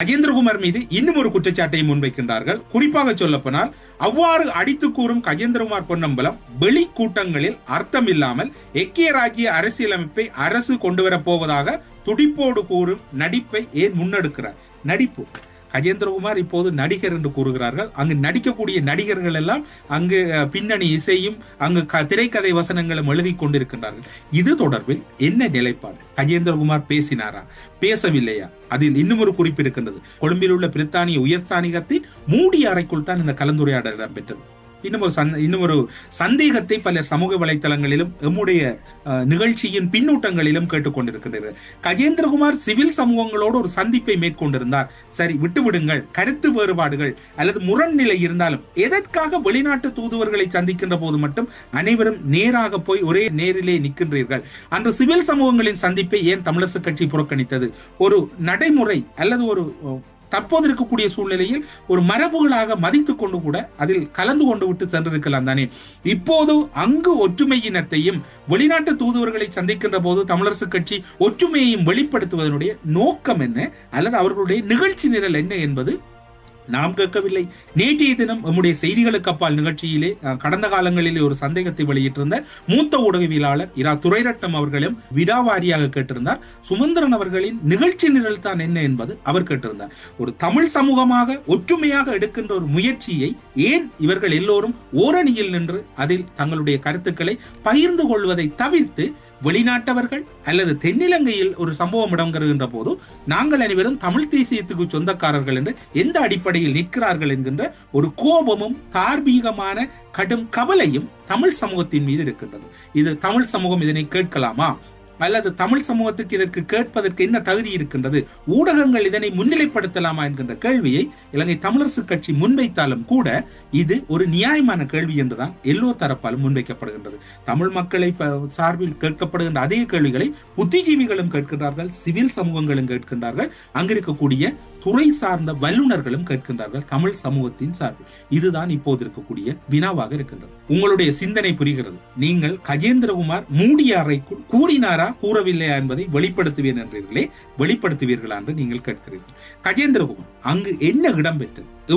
கஜேந்திரகுமார் மீது இன்னும் ஒரு குற்றச்சாட்டை முன்வைக்கின்றார்கள். குறிப்பாக சொல்லப்போனால் அவ்வாறு அடித்து கூறும் கஜேந்திரகுமார் பொன்னம்பலம் வெளி கூட்டங்களில் அர்த்தம் இல்லாமல் ஐக்கிய ராஜ்ய அரசியலமைப்பை அரசு கொண்டு வரப் போவதாக துடிப்போடு கூறும் நடிப்பை ஏன் முன்னெடுக்கிறார்? நடிப்பு கஜேந்திரகுமார் இப்போது நடிகர் என்று கூறுகிறார்கள். அங்கு நடிக்கக்கூடிய நடிகர்கள் எல்லாம் அங்கு பின்னணி இசையும் அங்கு திரைக்கதை வசனங்களும் எழுதி கொண்டிருக்கின்றார்கள். இது தொடர்பில் என்ன நிலைப்பாடு? கஜேந்திரகுமார் பேசினாரா, பேசவில்லையா? அதில் இன்னும் ஒரு குறிப்பு இருக்கின்றது. கொழும்பில் உள்ள பிரித்தானிய உயர்ஸ்தானிகத்தின் மூடிய அறைக்குள் தான் இந்த கலந்துரையாடல் இடம்பெற்றது. இன்னும் ஒரு சந்தேகத்தை பல சமூக வலைத்தளங்களிலும் எம்முடைய நிகழ்ச்சியின் பின்னூட்டங்களிலும் கேட்டுக்கொண்டிருக்கின்றனர். கஜேந்திரகுமார் சிவில் சமூகங்களோடு ஒரு சந்திப்பை மேற்கொண்டிருந்தார். சரி, விட்டுவிடுங்கள், கருத்து வேறுபாடுகள் அல்லது முரண்நிலை இருந்தாலும் எதற்காக வெளிநாட்டு தூதுவர்களை சந்திக்கின்ற போது மட்டும் அனைவரும் நேராக போய் ஒரே நேரிலே நிற்கின்றீர்கள்? அன்று சிவில் சமூகங்களின் சந்திப்பை ஏன் தமிழரசு கட்சி புறக்கணித்தது? ஒரு நடைமுறை அல்லது ஒரு தற்போது இருக்கக்கூடிய சூழ்நிலையில் ஒரு மரபுகளாக மதித்துக் கொண்டு கூட அதில் கலந்து கொண்டு விட்டு சென்றிருக்கலாம் தானே. இப்போது அங்கு ஒற்றுமையினத்தையும் வெளிநாட்டு தூதுவர்களை சந்திக்கின்ற போது தமிழரசு கட்சி ஒற்றுமையையும் வெளிப்படுத்துவதனுடைய நோக்கம் என்ன, அல்லது அவர்களுடைய நிகழ்ச்சி நிரல் என்ன என்பது நாம் கேட்கவில்லை. நேற்றைய தினம் நம்முடைய செய்திகளுக்கு அப்பால் நிகழ்ச்சியிலே கடந்த காலங்களிலே ஒரு சந்தேகத்தை வெளியிட்டிருந்த மூத்த ஊடகவியலாளர் இரா துரைரட்னம் அவர்களும் விடாவாரியாக கேட்டிருந்தார். சுமந்திரன் அவர்களின் நிகழ்ச்சி நிரல் தான் என்ன என்பது அவர் கேட்டிருந்தார். ஒரு தமிழ் சமூகமாக ஒற்றுமையாக எடுக்கின்ற ஒரு முயற்சியை ஏன் இவர்கள் எல்லோரும் ஓரணியில் நின்று அதில் தங்களுடைய கருத்துக்களை பகிர்ந்து கொள்வதை தவிர்த்து வெளிநாட்டவர்கள் அல்லது தென்னிலங்கையில் ஒரு சம்பவம் இடம்பெறுகின்ற போது நாங்கள் அனைவரும் தமிழ் தேசியத்துக்கு சொந்தக்காரர்கள் என்று எந்த அடிப்படையில் நிற்கிறார்கள் என்கின்ற ஒரு கோபமும் தார்மீகமான கடும் கவலையும் தமிழ் சமூகத்தின் மீது இருக்கின்றது. இது தமிழ் சமூகம் இதனை கேட்கலாமா, அல்லது தமிழ் சமூகத்துக்கு இதற்கு கேட்பதற்கு என்ன தகுதி இருக்கின்றது, ஊடகங்கள் இதனை முன்னிலைப்படுத்தலாமா என்கின்ற கேள்வியை இலங்கை தமிழரசு கட்சி முன்வைத்தாலும் கூட இது ஒரு நியாயமான கேள்வி என்றுதான் எல்லோர் தரப்பாலும் முன்வைக்கப்படுகின்றது. தமிழ் மக்களை சார்பில் கேட்கப்படுகின்ற அதே கேள்விகளை புத்திஜீவிகளும் கேட்கின்றார்கள், சிவில் சமூகங்களும் கேட்கின்றார்கள், அங்கிருக்கக்கூடிய துறை சார்ந்த வல்லுநர்களும் கேட்கின்றார்கள் தமிழ் சமூகத்தின் சார்பில். இதுதான் இப்போது இருக்கக்கூடிய வினாவாக இருக்கின்றது. உங்களுடைய சிந்தனை புரிகிறது. நீங்கள் கஜேந்திரகுமார் மூடிய அறைக்குள் கூறினாரா கூறவில்லையா என்பதை வெளிப்படுத்துவேன் என்றீர்களே, வெளிப்படுத்துவீர்களா என்று நீங்கள் கேட்கிறீர்கள். கஜேந்திரகுமார் அங்கு என்ன இடம்பெற்றது?